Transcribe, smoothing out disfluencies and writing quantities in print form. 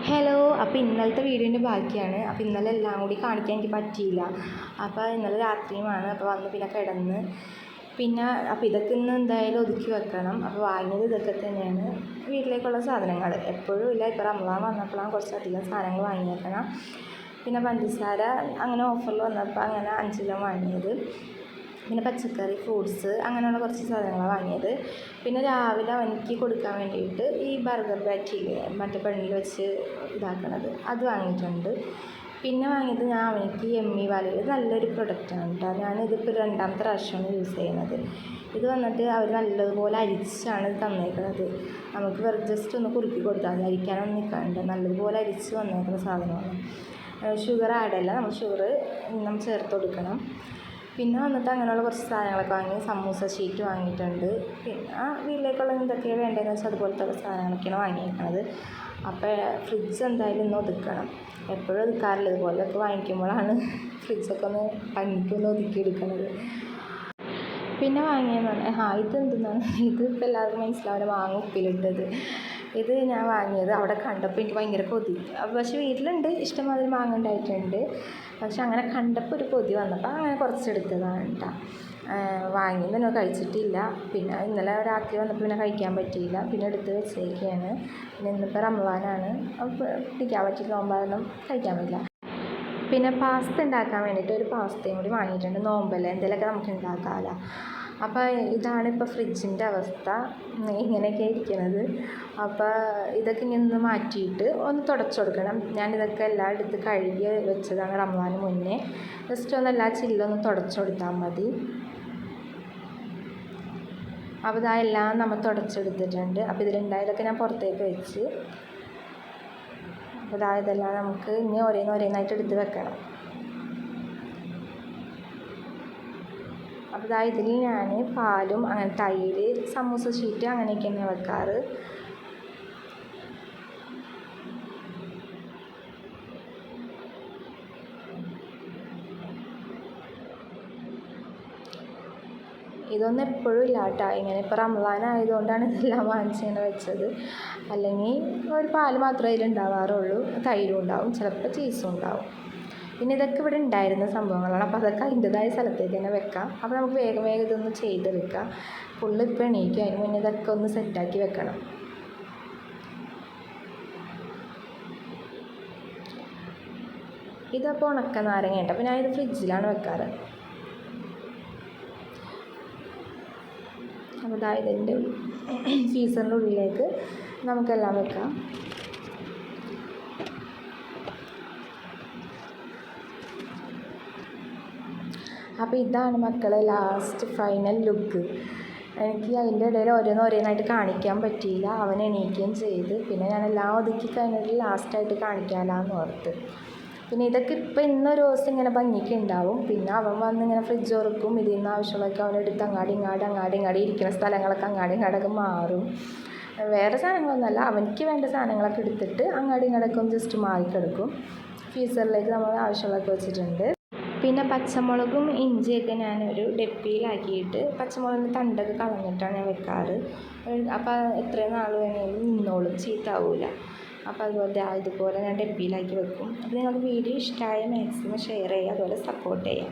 Hello. അപ്പോൾ ഇന്നലത്തെ വീഡിയോൻ്റെ ബാക്കിയാണ്. അപ്പോൾ ഇന്നലെ എല്ലാം കൂടി കാണിക്കാൻ എനിക്ക് പറ്റിയില്ല. അപ്പോൾ ഇന്നലെ രാത്രിയുമാണ്. അപ്പോൾ വന്ന് പിന്നെ കിടന്ന് അപ്പോൾ ഇതൊക്കെ ഇന്ന് എന്തായാലും ഒതുക്കി വെക്കണം. അപ്പോൾ വാങ്ങിയത് ഇതൊക്കെ തന്നെയാണ്, വീട്ടിലേക്കുള്ള സാധനങ്ങൾ. എപ്പോഴും ഇല്ല, ഇപ്പോൾ റമദാൻ വന്നപ്പോഴാണ് കുറച്ചധികം സാധനങ്ങൾ വാങ്ങി വെക്കണം. പിന്നെ പഞ്ചസാര അങ്ങനെ ഓഫറിൽ വന്നപ്പോൾ അങ്ങനെ 5 കിലോ വാങ്ങിയത്. പിന്നെ പച്ചക്കറി, ഫ്രൂട്ട്സ് അങ്ങനെയുള്ള കുറച്ച് സാധനങ്ങളാണ് വാങ്ങിയത്. പിന്നെ രാവിലെ അവനിക്ക് കൊടുക്കാൻ വേണ്ടിയിട്ട് ഈ ബർഗർ ബാറ്റില്ലേ, മറ്റേ പെണ്ണിൽ വെച്ച് ഇതാക്കണത്, അത് വാങ്ങിയിട്ടുണ്ട്. പിന്നെ വാങ്ങിയത് ഞാൻ അവനിക്ക് എമ്മി വാലയിൽ നല്ലൊരു പ്രൊഡക്റ്റാണ് കേട്ടോ. ഞാനിതിപ്പോൾ 2ാമത്തെ പ്രാവശ്യമാണ് യൂസ് ചെയ്യുന്നത്. ഇത് വന്നിട്ട് അവർ നല്ലതുപോലെ അരിച്ചാണ് തന്നേക്കുന്നത്. നമുക്ക് വെറുതെ ജസ്റ്റ് ഒന്ന് കുറുക്കി കൊടുത്താൽ മതി, അരിക്കാനൊന്നും നിൽക്കാണ്ട് നല്ലതുപോലെ അരിച്ച് വന്നേക്കുന്ന സാധനമാണ്. ഷുഗർ ആഡല്ല, നമ്മൾ ചേർത്ത് കൊടുക്കണം. പിന്നെ വന്നിട്ട് അങ്ങനെയുള്ള കുറച്ച് സാധനങ്ങളൊക്കെ വാങ്ങി. സമൂസ ഷീറ്റ് വാങ്ങിയിട്ടുണ്ട്. പിന്നെ വീട്ടിലേക്കുള്ള എന്തൊക്കെയാണ് വേണ്ടതെന്ന് വെച്ചാൽ അതുപോലത്തെ സാധനങ്ങളൊക്കെയാണ് വാങ്ങിയിരിക്കുന്നത്. അപ്പോൾ ഫ്രിഡ്ജ് എന്തായാലും ഒന്ന് ഒതുക്കണം. എപ്പോഴും ഒതുക്കാറില്ല, ഇതുപോലെയൊക്കെ വാങ്ങിക്കുമ്പോഴാണ് ഫ്രിഡ്ജൊക്കെ ഒന്ന് പണിക്കൊന്ന് ഒതുക്കിയെടുക്കുന്നത്. പിന്നെ വാങ്ങിയെന്ന് പറഞ്ഞാൽ ഇതെന്തെന്നാണ്, ഇതിപ്പോൾ എല്ലാവർക്കും മനസ്സിലാവില്ല, മാങ്ങ ഉപ്പിലിട്ടത്. ഇത് ഞാൻ വാങ്ങിയത് അവിടെ കണ്ടപ്പോൾ എനിക്ക് ഭയങ്കര കൊതി. പക്ഷേ വീട്ടിലുണ്ട്, ഇഷ്ടംമാതിരി മാങ്ങ ഉണ്ടായിട്ടുണ്ട്. പക്ഷെ അങ്ങനെ കണ്ടപ്പോൾ ഒരു കൊതി വന്നപ്പോൾ അങ്ങനെ കുറച്ചെടുത്തതാണ് കേട്ടോ. വാങ്ങിയതൊന്നും കഴിച്ചിട്ടില്ല. പിന്നെ ഇന്നലെ രാത്രി വന്നപ്പോൾ പിന്നെ കഴിക്കാൻ പറ്റിയില്ല, പിന്നെ എടുത്ത് വെച്ചേക്കുകയാണ്. പിന്നെ ഇന്നിപ്പോൾ റമദാനാണ്, അപ്പോൾ പിടിക്കാൻ പറ്റില്ല, നോമ്പാതൊന്നും കഴിക്കാൻ പറ്റില്ല. പിന്നെ പാസ്ത ഉണ്ടാക്കാൻ വേണ്ടിയിട്ട് ഒരു പാസ്തയും കൂടി വാങ്ങിയിട്ടുണ്ട്. നോമ്പല്ലേ, എന്തെങ്കിലുമൊക്കെ നമുക്ക് ഉണ്ടാക്കാമല്ലോ. അപ്പോൾ ഇതാണ് ഇപ്പോൾ ഫ്രിഡ്ജിൻ്റെ അവസ്ഥ, ഇങ്ങനെയൊക്കെ ഇരിക്കുന്നത്. അപ്പോൾ ഇതൊക്കെ ഇനി ഒന്ന് മാറ്റിയിട്ട് ഒന്ന് തുടച്ചു കൊടുക്കണം. ഞാനിതൊക്കെ എല്ലാം എടുത്ത് കഴുകി വെച്ചതാണ് റമദാന് മുന്നേ. ജസ്റ്റ് ഒന്ന് എല്ലാ ചില്ലൊന്ന് തുടച്ചു കൊടുത്താൽ മതി. അപ്പോൾ ഇതെല്ലാം നമ്മൾ തുടച്ചെടുത്തിട്ടുണ്ട്. അപ്പോൾ ഇതിലുണ്ടായതൊക്കെ ഞാൻ പുറത്തേക്ക് വെച്ച്. അപ്പോൾ ഇതെല്ലാം നമുക്ക് ഇനി ഓരോന്നായിട്ട് എടുത്ത് വെക്കണം. അപ്പോൾ ഇതിൽ ഞാൻ പാലും അങ്ങനെ തൈര്, സമൂസ ഷീറ്റ് അങ്ങനെയൊക്കെ തന്നെ വെക്കാറ്. ഇതൊന്നും എപ്പോഴും ഇല്ല കേട്ടോ. ഇങ്ങനെ ഇപ്പോൾ റമദാൻ ആയതുകൊണ്ടാണ് ഇതെല്ലാം വാങ്ങിച്ചിങ്ങനെ വെച്ചത്. അല്ലെങ്കിൽ ഒരു പാല് മാത്രമേ ഇതിലുണ്ടാവാറുള്ളൂ, തൈരും ഉണ്ടാവും, ചിലപ്പോൾ ചീസും ഉണ്ടാവും. പിന്നെ ഇതൊക്കെ ഇവിടെ ഉണ്ടായിരുന്ന സംഭവങ്ങളാണ്. അപ്പോൾ അതൊക്കെ അതിൻ്റെതായ സ്ഥലത്തേക്ക് തന്നെ വെക്കാം. അപ്പോൾ നമുക്ക് വേഗം ഇതൊന്ന് ചെയ്തെടുക്കാം. ഫുള്ള് ഇപ്പോൾ എണീക്കും, അതിന് മുന്നേ ഇതൊക്കെ ഒന്ന് സെറ്റാക്കി വെക്കണം. ഇതപ്പോൾ ഉണക്ക നാരങ്ങ കേട്ടോ. അപ്പോൾ ഞാനിത് ഫ്രിഡ്ജിലാണ് വെക്കാറ്. അപ്പോൾ ഇതിൻ്റെ ഫ്രീസറിൻ്റെ ഉള്ളിലേക്ക് നമുക്കെല്ലാം വെക്കാം. അപ്പോൾ ഇതാണ് മക്കളെ ലാസ്റ്റ് ഫൈനൽ ലുക്ക്. എനിക്ക് അതിൻ്റെ ഇടയിൽ ഓരോന്നായിട്ട് കാണിക്കാൻ പറ്റിയില്ല, അവൻ എണീക്കുകയും ചെയ്ത്. പിന്നെ ഞാനെല്ലാം ഒതുക്കി കഴിഞ്ഞിട്ട് ലാസ്റ്റായിട്ട് കാണിക്കാമല്ലോ ഓർത്ത്. പിന്നെ ഇതൊക്കെ ഇപ്പോൾ ഇന്നൊരു ദിവസം ഇങ്ങനെ ഭംഗിക്ക് ഉണ്ടാവും. പിന്നെ അവൻ വന്ന് ഇങ്ങനെ ഫ്രിഡ്ജ് തുറക്കും, ഇതിൽ നിന്ന് ആവശ്യമുള്ളതൊക്കെ അവനെടുത്ത് അങ്ങാടി ഇങ്ങാടി ഇരിക്കുന്ന സ്ഥലങ്ങളൊക്കെ അങ്ങാടി ഇങ്ങാടൊക്കെ മാറും. വേറെ സാധനങ്ങളൊന്നുമല്ല, അവനിക്ക് വേണ്ട സാധനങ്ങളൊക്കെ എടുത്തിട്ട് അങ്ങാടി ഇങ്ങാടൊക്കെ ഒന്ന് ജസ്റ്റ് മാറിക്കിടക്കും. ഫ്രീസറിലേക്ക് നമ്മൾ ആവശ്യമുള്ളതൊക്കെ വെച്ചിട്ടുണ്ട്. പിന്നെ പച്ചമുളകും ഇഞ്ചിയൊക്കെ ഞാനൊരു ഡപ്പിയിലാക്കിയിട്ട് പച്ചമുളകിൻ്റെ തണ്ടൊക്കെ കളഞ്ഞിട്ടാണ് ഞാൻ വെക്കാറ്. അപ്പോൾ എത്രയും നാൾ വേണമെങ്കിലും നിന്നോളും, ചീത്താവില്ല. അപ്പോൾ ഇതുപോലെ ഞാൻ ഡപ്പിയിലാക്കി വെക്കും. അപ്പോൾ നിങ്ങൾക്ക് വീഡിയോ ഇഷ്ടമായ മാക്സിമം ഷെയർ ചെയ്യുക, അതുപോലെ സപ്പോർട്ട് ചെയ്യുക.